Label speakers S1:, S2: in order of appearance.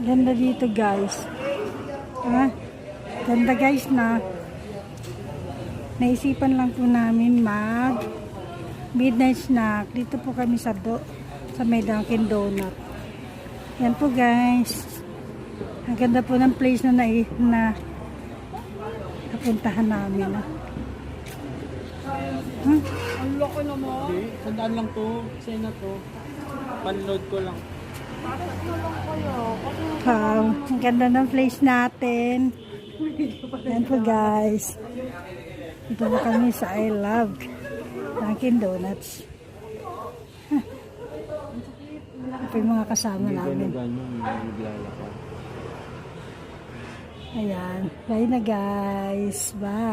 S1: Ganda dito guys. Ganda guys na. Naisipan lang po namin mag midnight snack. Dito po kami sa may Dunkin Donut. Yan po guys. Ang ganda po ng place na napuntahan namin.
S2: Ang loko naman. Hindi, sandaan lang to. Kasi na to. Panload ko lang.
S1: Wow, ang ganda ng place natin. Yan po guys. Dito po kami sa I Love Dunkin Donuts. Ito yung mga kasama namin. Ayan. Bye na guys. Bye.